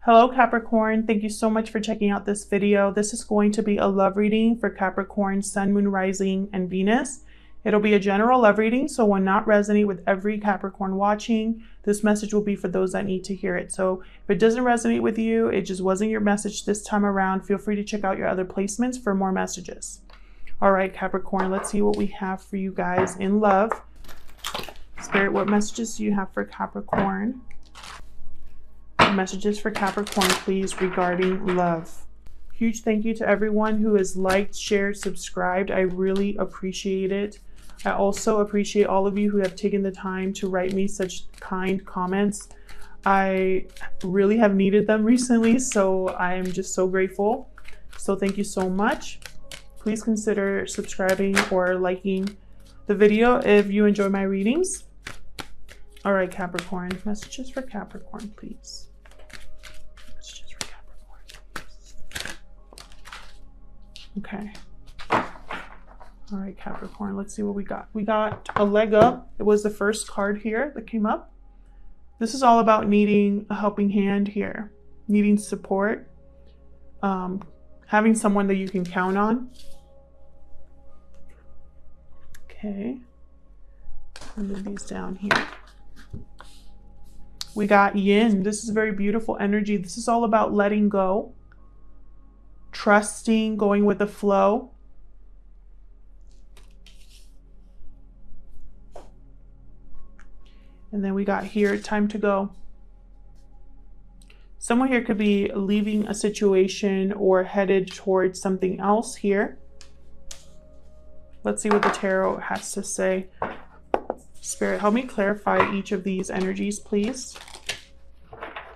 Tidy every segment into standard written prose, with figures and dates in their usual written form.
Hello Capricorn, thank you so much for checking out this video. This is going to be a love reading for Capricorn, Sun, Moon, Rising, and Venus. It'll be a general love reading, so will not resonate with every Capricorn watching. This message will be for those that need to hear it. So if it doesn't resonate with you, it just wasn't your message this time around, feel free to check out your other placements for more messages. All right, Capricorn, let's see what we have for you guys in love. Spirit, what messages do you have for Capricorn? Messages for Capricorn, please, regarding love. Huge thank you to everyone who has liked, shared, subscribed. I really appreciate it. I also appreciate all of you who have taken the time to write me such kind comments. I really have needed them recently, so I am just so grateful. So thank you so much. Please consider subscribing or liking the video if you enjoy my readings. All right, Capricorn, messages for Capricorn, please. Okay. All right, Capricorn, let's see what we got. We got a leg up. It was the first card here that came up. This is all about needing a helping hand here, needing support, having someone that you can count on. Okay. I'll move these down here. We got Yin. This is very beautiful energy. This is all about letting go, trusting, going with the flow. And then we got here, time to go. Someone here could be leaving a situation or headed towards something else here. Let's see what the tarot has to say. Spirit, help me clarify each of these energies, please.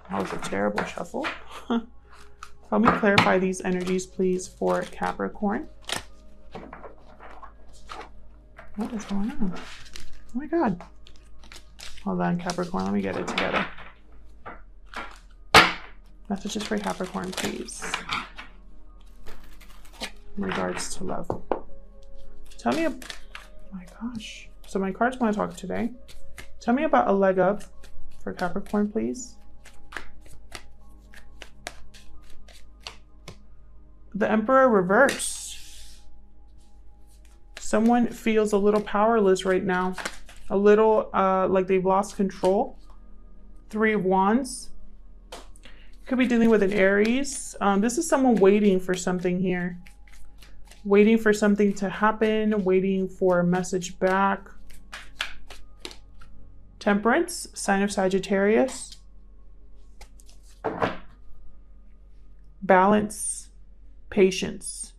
That was a terrible shuffle. Help me clarify these energies, please, for Capricorn. What is going on? Oh my God. Hold on, Capricorn. Let me get it together. Messages for Capricorn, please. In regards to love. Tell me, oh my gosh. So my cards want to talk today. Tell me about a leg up for Capricorn, please. The Emperor reversed. Someone feels a little powerless right now. A little like they've lost control. Three of Wands. Could be dealing with an Aries. This is someone waiting for something here. Waiting for something to happen. Waiting for a message back. Temperance, sign of Sagittarius. Balance, patience.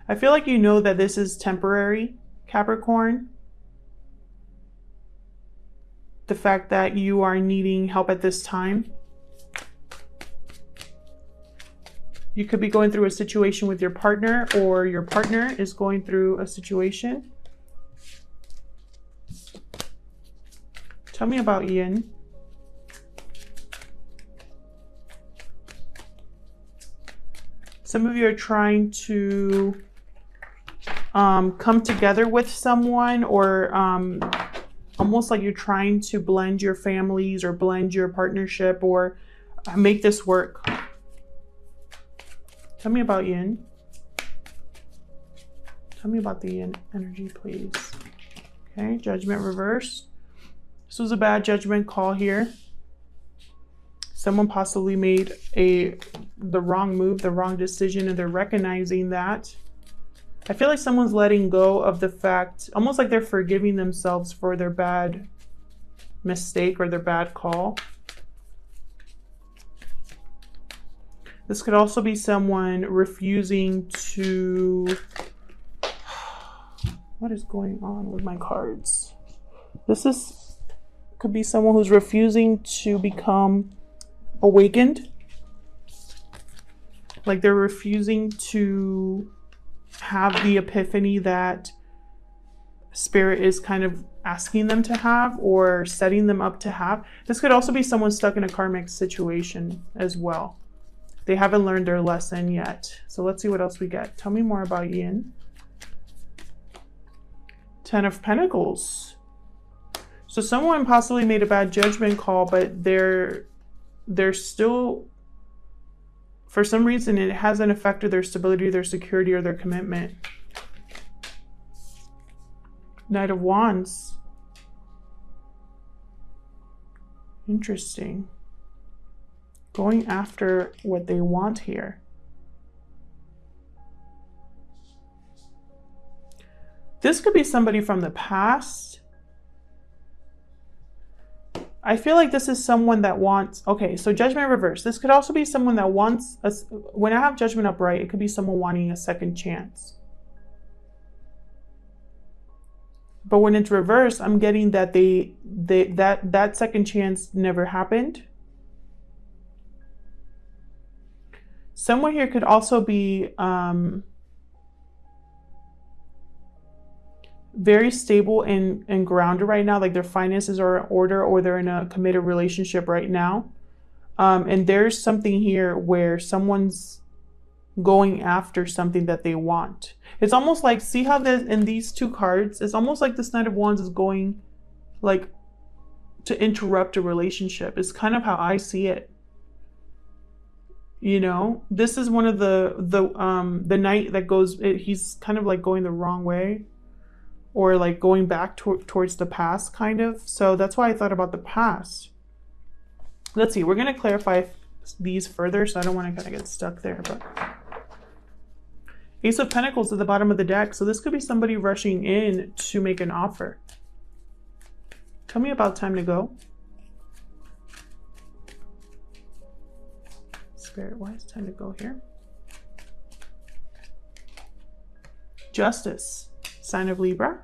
I feel like you know that this is temporary, Capricorn. The fact that you are needing help at this time. You could be going through a situation with your partner, or your partner is going through a situation. Tell me about Yin. Some of you are trying to come together with someone, or almost like you're trying to blend your families or blend your partnership or make this work. Tell me about Yin. Tell me about the Yin energy, please. Okay, Judgment reversed. This was a bad judgment call here. Someone possibly made the wrong move, the wrong decision, and they're recognizing that. I feel like someone's letting go of the fact, almost like they're forgiving themselves for their bad mistake or their bad call. This could also be someone refusing to... What is going on with my cards? Could be someone who's refusing to become awakened. Like they're refusing to have the epiphany that Spirit is kind of asking them to have or setting them up to have. This could also be someone stuck in a karmic situation as well. They haven't learned their lesson yet. So let's see what else we get. Tell me more about Yin. 10 of Pentacles. So someone possibly made a bad judgment call, but they're still, for some reason, it hasn't affected their stability, their security, or their commitment. Knight of Wands. Interesting. Going after what they want here. This could be somebody from the past. I feel like this is someone that wants, okay, so Judgment reverse. This could also be someone that wants, when I have Judgment upright, it could be someone wanting a second chance. But when it's reversed, I'm getting that that second chance never happened. Someone here could also be very stable and grounded right now, like their finances are in order, or they're in a committed relationship right now. And there's something here where someone's going after something that they want. It's almost like, see how in these two cards, it's almost like this Knight of Wands is going like to interrupt a relationship. It's kind of how I see it. You know, this is one of the knight that goes, he's kind of like going the wrong way, or like going back towards the past, kind of. So that's why I thought about the past. Let's see, we're going to clarify these further, so I don't want to kind of get stuck there. But Ace of Pentacles at the bottom of the deck. So this could be somebody rushing in to make an offer. Tell me about time to go. Spirit, why is time to go here? Justice. Sign of Libra.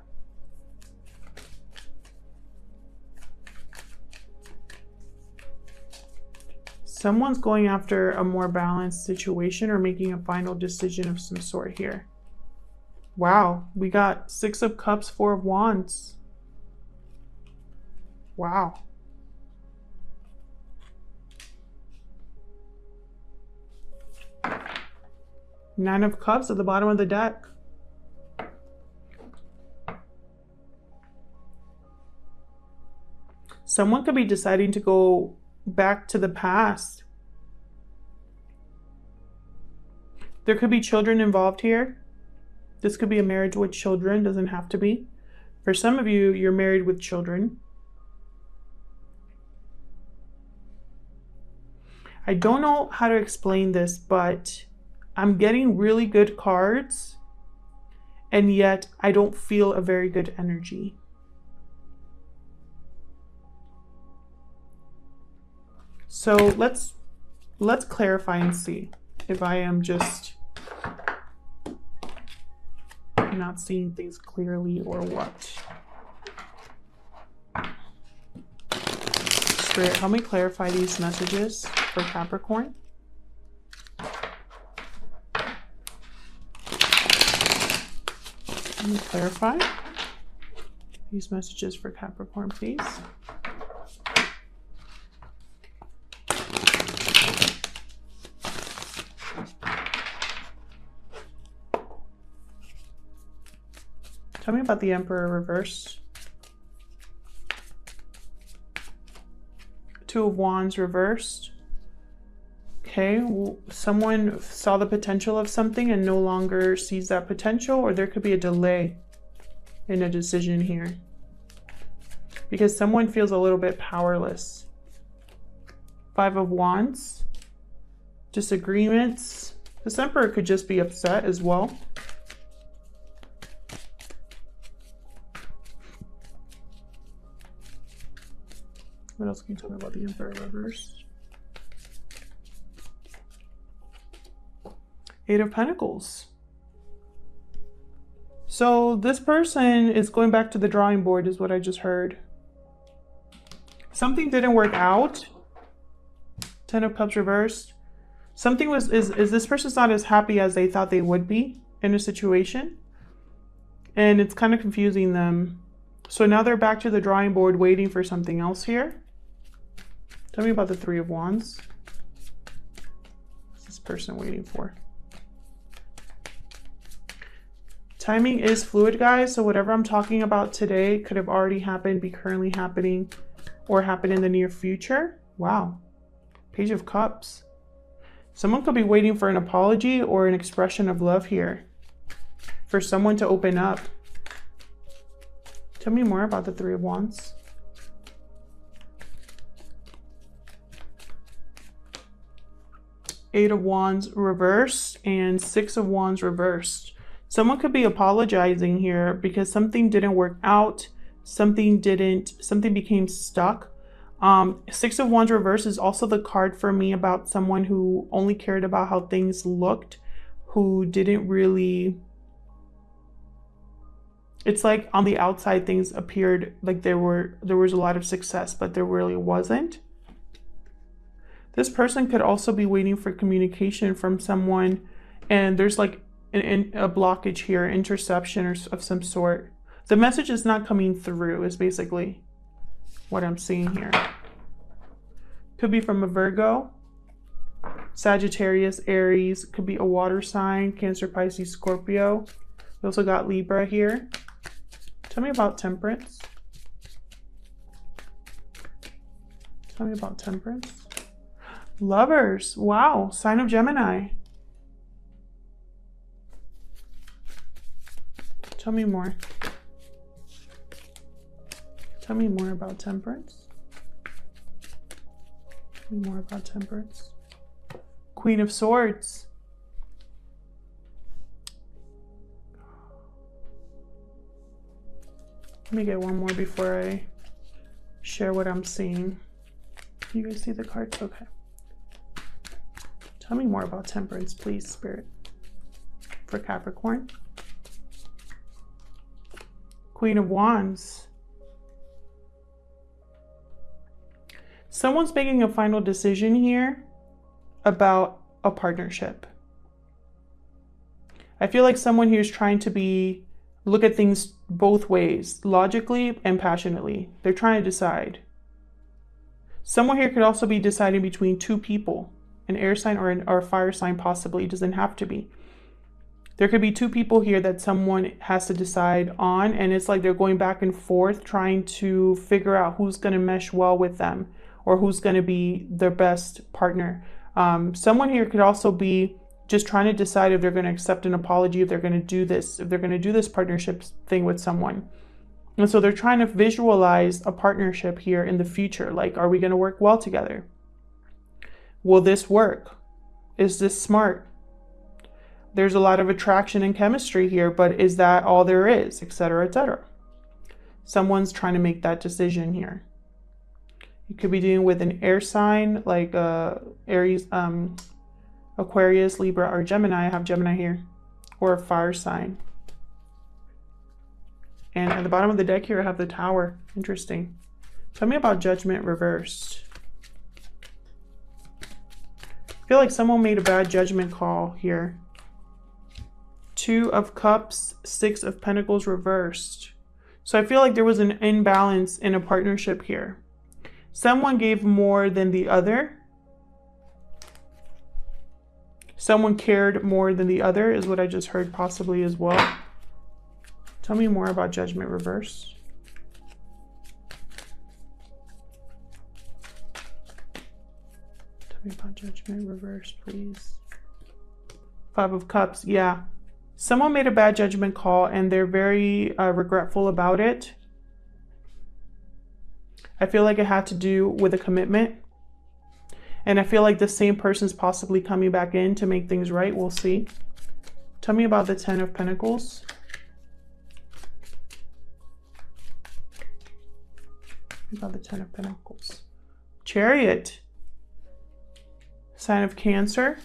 Someone's going after a more balanced situation or making a final decision of some sort here. Wow, we got 6 of Cups, 4 of Wands. Wow. Nine of Cups at the bottom of the deck. Someone could be deciding to go back to the past. There could be children involved here. This could be a marriage with children, doesn't have to be. For some of you, you're married with children. I don't know how to explain this, but I'm getting really good cards, and yet I don't feel a very good energy. So let's clarify and see if I am just not seeing things clearly or what. Spirit, help me clarify these messages for Capricorn. Let me clarify these messages for Capricorn, please. Tell me about the Emperor reversed. 2 of Wands reversed. Okay, someone saw the potential of something and no longer sees that potential, or there could be a delay in a decision here because someone feels a little bit powerless. 5 of Wands. Disagreements. This Emperor could just be upset as well. What else can you tell me about the Emperor reversed? 8 of Pentacles. So this person is going back to the drawing board is what I just heard. Something didn't work out. 10 of Cups reversed. Something is this person's not as happy as they thought they would be in a situation. And it's kind of confusing them. So now they're back to the drawing board waiting for something else here. Tell me about the 3 of Wands. What's this person waiting for? Timing is fluid, guys. So whatever I'm talking about today could have already happened, be currently happening, or happen in the near future. Wow. Page of Cups. Someone could be waiting for an apology or an expression of love here. For someone to open up. Tell me more about the Three of Wands. Eight of Wands reversed and Six of Wands reversed. Someone could be apologizing here because something didn't work out. Something became stuck. Six of Wands reversed is also the card for me about someone who only cared about how things looked, who didn't really... It's like on the outside things appeared like there was a lot of success, but there really wasn't. This person could also be waiting for communication from someone, and there's like a blockage here, interception or of some sort. The message is not coming through is basically what I'm seeing here. Could be from a Virgo, Sagittarius, Aries, could be a water sign, Cancer, Pisces, Scorpio. We also got Libra here. Tell me about Temperance. Tell me about Temperance. Lovers. Wow. Sign of Gemini. Tell me more. Tell me more about Temperance. Tell me more about Temperance. Queen of Swords. Let me get one more before I share what I'm seeing. You guys see the cards? Okay. Tell me more about Temperance, please, Spirit. For Capricorn. Queen of Wands. Someone's making a final decision here about a partnership. I feel like someone here is trying to look at things both ways, logically and passionately. They're trying to decide. Someone here could also be deciding between two people, an air sign or a fire sign possibly. It doesn't have to be. There could be two people here that someone has to decide on, and it's like they're going back and forth trying to figure out who's going to mesh well with them or who's going to be their best partner. Someone here could also be just trying to decide if they're going to accept an apology, if they're going to do this partnership thing with someone. And so they're trying to visualize a partnership here in the future. Like, are we going to work well together? Will this work? Is this smart? There's a lot of attraction and chemistry here, but is that all there is? Etc., etc. Someone's trying to make that decision here. You could be dealing with an air sign like Aries, Aquarius, Libra, or Gemini. I have Gemini here. Or a fire sign. And at the bottom of the deck here, I have the Tower. Interesting. Tell me about Judgment reversed. I feel like someone made a bad judgment call here. Two of Cups, Six of Pentacles reversed. So I feel like there was an imbalance in a partnership here. Someone gave more than the other. Someone cared more than the other is what I just heard possibly as well. Tell me more about Judgment reversed. Tell me about Judgment reversed, please. Five of Cups, yeah. Someone made a bad judgment call and they're very regretful about it. I feel like it had to do with a commitment. And I feel like the same person's possibly coming back in to make things right. We'll see. Tell me about the Ten of Pentacles. About the Ten of Pentacles. Chariot. Sign of Cancer.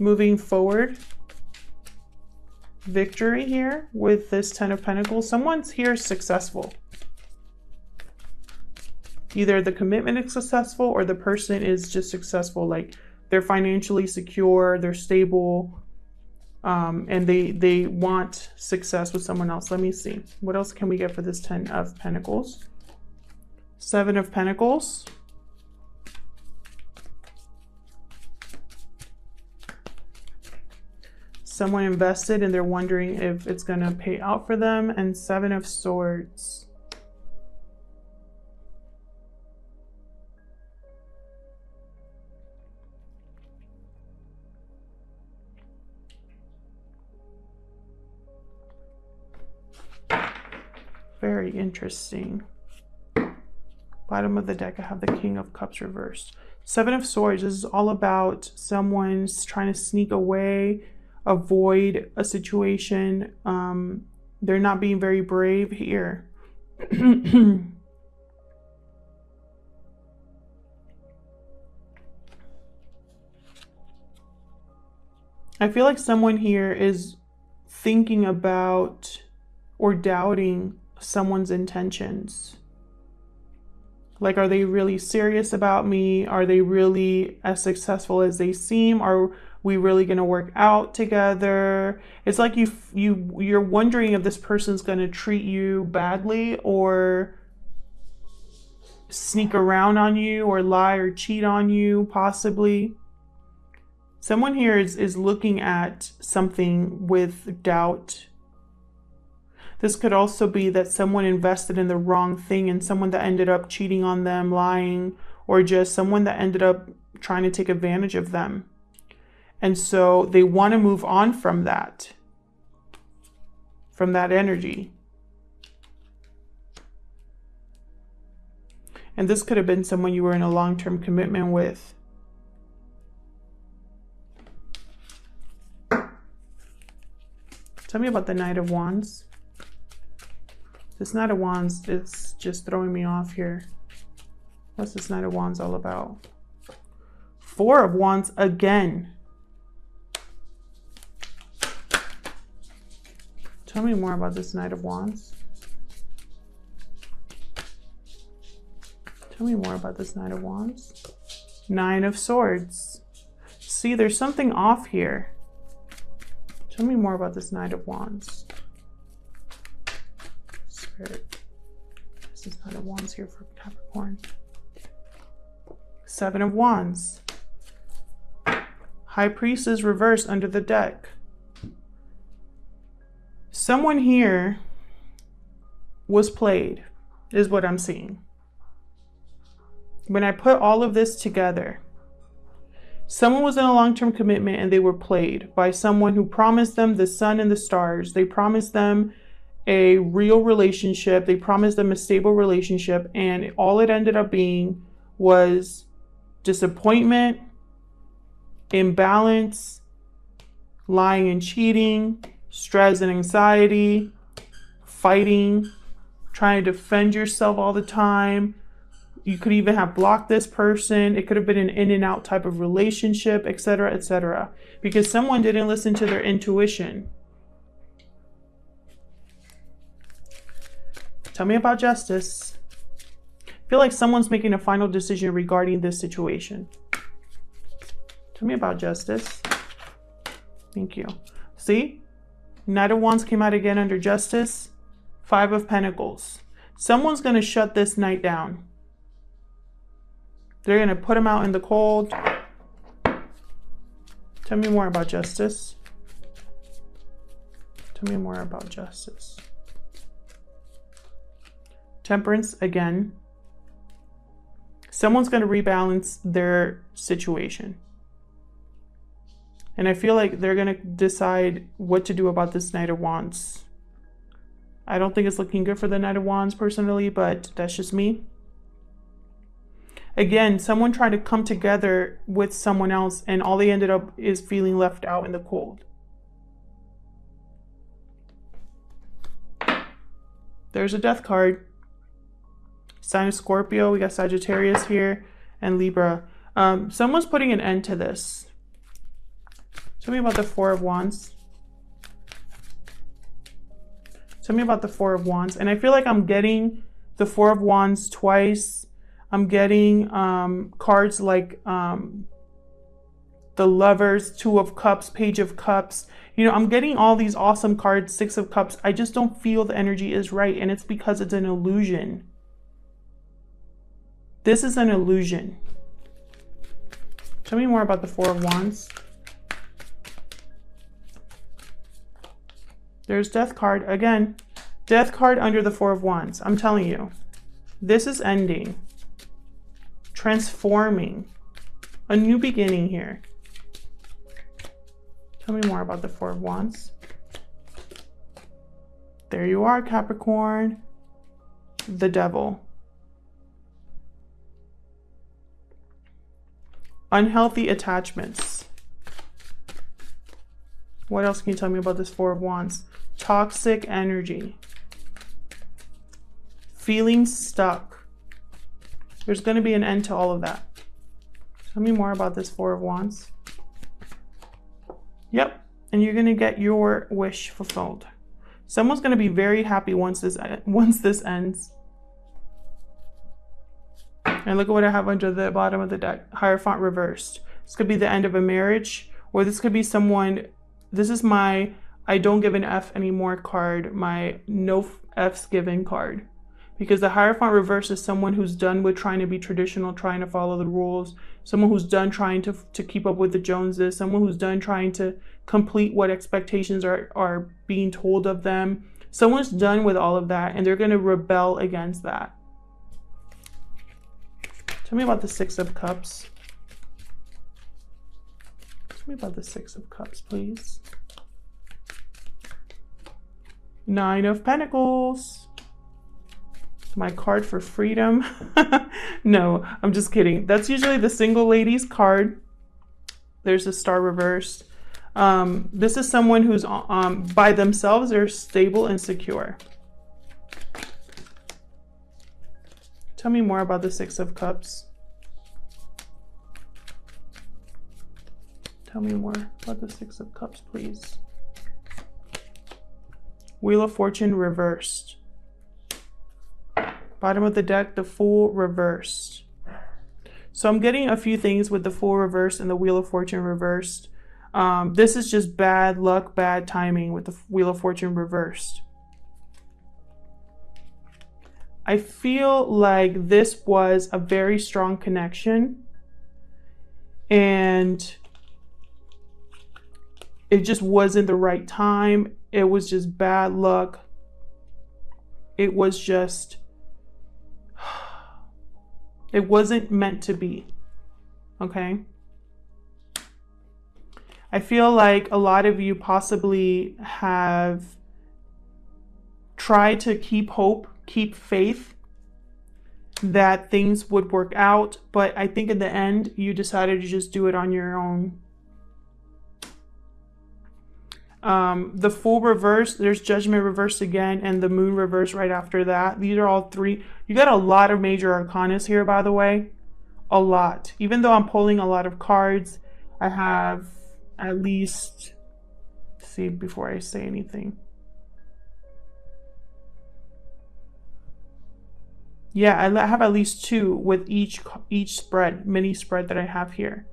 Moving forward. Victory here with this Ten of Pentacles. Someone's here successful. Either the commitment is successful or the person is just successful. Like they're financially secure, they're stable, and they want success with someone else. Let me see. What else can we get for this Ten of Pentacles? Seven of Pentacles. Someone invested and they're wondering if it's going to pay out for them. And 7 of Swords. Very interesting. Bottom of the deck, I have the King of Cups reversed. 7 of Swords, this is all about someone's trying to sneak away, avoid a situation. They're not being very brave here. I feel like someone here is thinking about or doubting someone's intentions. Like, are they really serious about me? Are they really as successful as they seem? Are we really going to work out together? It's like you're wondering if this person's going to treat you badly or sneak around on you or lie or cheat on you, possibly. Someone here is looking at something with doubt. This could also be that someone invested in the wrong thing and someone that ended up cheating on them, lying, or just someone that ended up trying to take advantage of them. And so they want to move on from that energy. And this could have been someone you were in a long-term commitment with. Tell me about the Knight of Wands. This Knight of Wands is just throwing me off here. What's this Knight of Wands all about? 4 of Wands again. Tell me more about this Knight of Wands. Tell me more about this Knight of Wands. 9 of Swords. See, there's something off here. Tell me more about this Knight of Wands. Spirit. This is Knight of Wands here for Capricorn. 7 of Wands. High Priestess reversed under the deck. Someone here was played, is what I'm seeing. When I put all of this together, someone was in a long-term commitment and they were played by someone who promised them the sun and the stars. They promised them a real relationship. They promised them a stable relationship, and all it ended up being was disappointment, imbalance, lying and cheating, stress and anxiety, fighting, trying to defend yourself all the time. You could even have blocked this person. It could have been an in and out type of relationship, etc., because someone didn't listen to their intuition. Tell me about Justice. I feel like someone's making a final decision regarding this situation. Tell me about Justice. Thank you. See? Knight of Wands came out again under Justice. 5 of Pentacles. Someone's going to shut this knight down. They're going to put him out in the cold. Tell me more about Justice. Tell me more about Justice. Temperance again. Someone's going to rebalance their situation. And I feel like they're going to decide what to do about this Knight of Wands. I don't think it's looking good for the Knight of Wands personally, but that's just me. Again, someone tried to come together with someone else and all they ended up is feeling left out in the cold. There's a Death card. Sign of Scorpio. We got Sagittarius here and Libra. Someone's putting an end to this. Tell me about the 4 of Wands. Tell me about the 4 of Wands. And I feel like I'm getting the 4 of Wands twice. I'm getting cards like the Lovers, 2 of Cups, Page of Cups. You know, I'm getting all these awesome cards, 6 of Cups. I just don't feel the energy is right, and it's because it's an illusion. This is an illusion. Tell me more about the 4 of Wands. There's Death card. Again, Death card under the Four of Wands. I'm telling you, this is ending. Transforming. A new beginning here. Tell me more about the Four of Wands. There you are, Capricorn. The Devil. Unhealthy attachments. What else can you tell me about this Four of Wands? Toxic energy. Feeling stuck. There's going to be an end to all of that. Tell me more about this Four of Wands. Yep. And you're going to get your wish fulfilled. Someone's going to be very happy once this ends. And look at what I have under the bottom of the deck. Hierophant reversed. This could be the end of a marriage, or this could be someone. This is my I don't give an F anymore card, my no F's given card. Because the Hierophant reversed is someone who's done with trying to be traditional, trying to follow the rules. Someone who's done trying to keep up with the Joneses. Someone who's done trying to complete what expectations are being told of them. Someone's done with all of that, and they're going to rebel against that. Tell me about the Six of Cups. Tell me about the Six of Cups, please. Nine of Pentacles. My card for freedom. No, I'm just kidding. That's usually the single ladies card. There's a Star reversed. This is someone who's by themselves. They're stable and secure. Tell me more about the Six of Cups. Tell me more about the Six of Cups, please. Wheel of Fortune reversed. Bottom of the deck, the Fool reversed. So I'm getting a few things with the Fool reversed and the Wheel of Fortune reversed. This is just bad luck, bad timing with the Wheel of Fortune reversed. I feel like this was a very strong connection, and it just wasn't the right time. It was just bad luck. It was just, it wasn't meant to be. Okay? I feel like a lot of you possibly have tried to keep hope, keep faith that things would work out, but I think in the end you decided to just do it on your own. The Fool reversed, there's Judgment reversed again, and the Moon reversed right after that. These are all three. You got a lot of major arcanas here, by the way. A lot. Even though I'm pulling a lot of cards, I have at least, see before I say anything. Yeah, I have at least two with each spread, mini spread that I have here.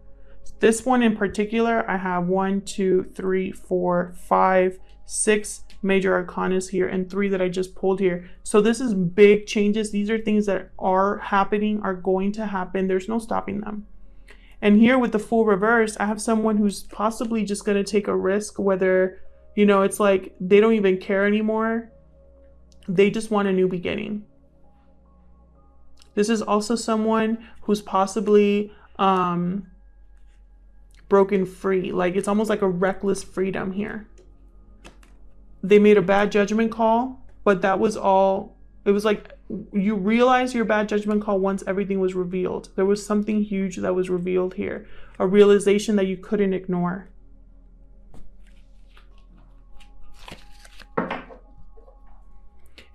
This one in particular, I have 1, 2, 3, 4, 5, 6 major arcanas here, and 3 that I just pulled here. So this is big changes. These are things that are happening, are going to happen. There's no stopping them. And here with the Fool reverse, I have someone who's possibly just going to take a risk, whether, you know, it's like they don't even care anymore. They just want a new beginning. This is also someone who's possibly broken free. Like it's almost like a reckless freedom here. They made a bad judgment call, but that was all. It was like you realize your bad judgment call once everything was revealed. There was something huge that was revealed here. A realization that you couldn't ignore.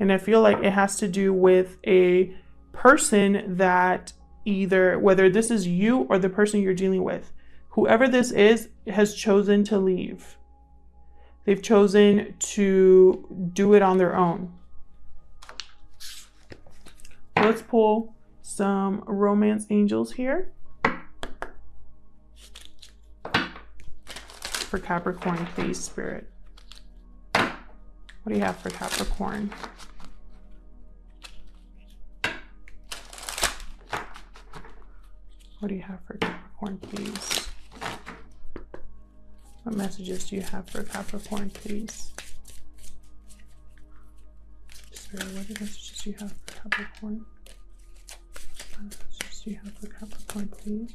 And I feel like it has to do with a person that either, whether this is you or the person you're dealing with, whoever this is has chosen to leave. They've chosen to do it on their own. Let's pull some romance angels here for Capricorn, please, Spirit. What do you have for Capricorn? What do you have for Capricorn, please? What messages do you have for Capricorn, please? Spirit, what messages do you have for Capricorn? What messages do you have for Capricorn, please?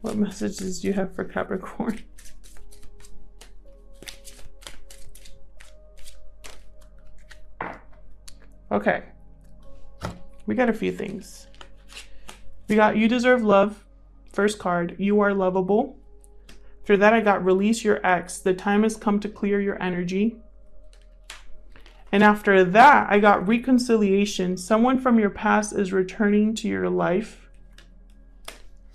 What messages do you have for Capricorn? Okay. We got a few things. We got you deserve love. First card, you are lovable. After that, I got release your ex. The time has come to clear your energy. And after that, I got reconciliation. Someone from your past is returning to your life.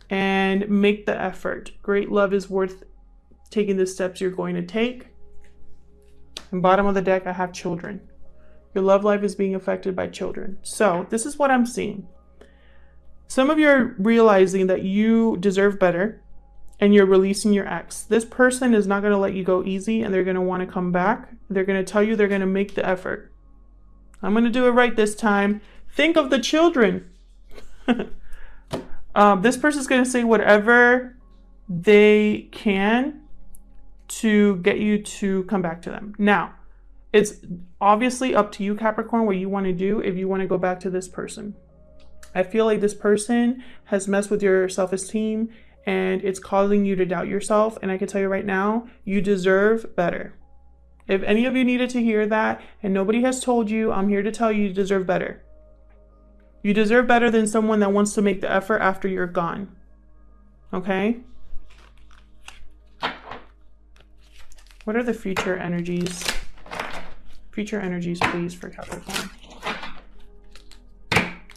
And make the effort. Great love is worth taking the steps you're going to take. And bottom of the deck, I have children. Your love life is being affected by children. So this is what I'm seeing. Some of you are realizing that you deserve better and you're releasing your ex. This person is not going to let you go easy and they're going to want to come back. They're going to tell you they're going to make the effort. I'm going to do it right this time. Think of the children. This person's going to say whatever they can to get you to come back to them. Now, it's obviously up to you, Capricorn, what you want to do if you want to go back to this person. I feel like this person has messed with your self-esteem and it's causing you to doubt yourself. And I can tell you right now, you deserve better. If any of you needed to hear that and nobody has told you, I'm here to tell you, you deserve better. You deserve better than someone that wants to make the effort after you're gone. Okay? What are the future energies? Future energies, please, for Capricorn.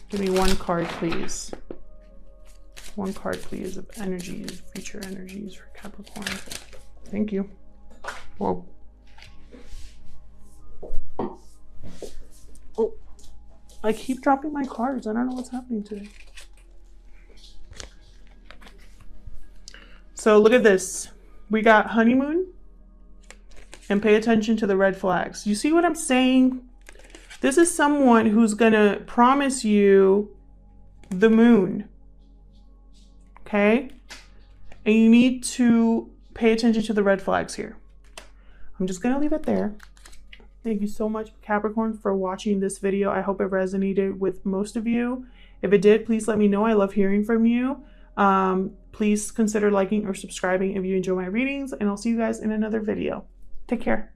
Give me one card, please. One card, please, of energies, future energies for Capricorn. Thank you. Whoa. Oh, I keep dropping my cards. I don't know what's happening today. So look at this. We got honeymoon. And pay attention to the red flags. You see what I'm saying? This is someone who's gonna promise you the moon. Okay? And you need to pay attention to the red flags here. I'm just gonna leave it there. Thank you so much, Capricorn, for watching this video. I hope it resonated with most of you. If it did, please let me know. I love hearing from you. Please consider liking or subscribing if you enjoy my readings, and I'll see you guys in another video. Take care.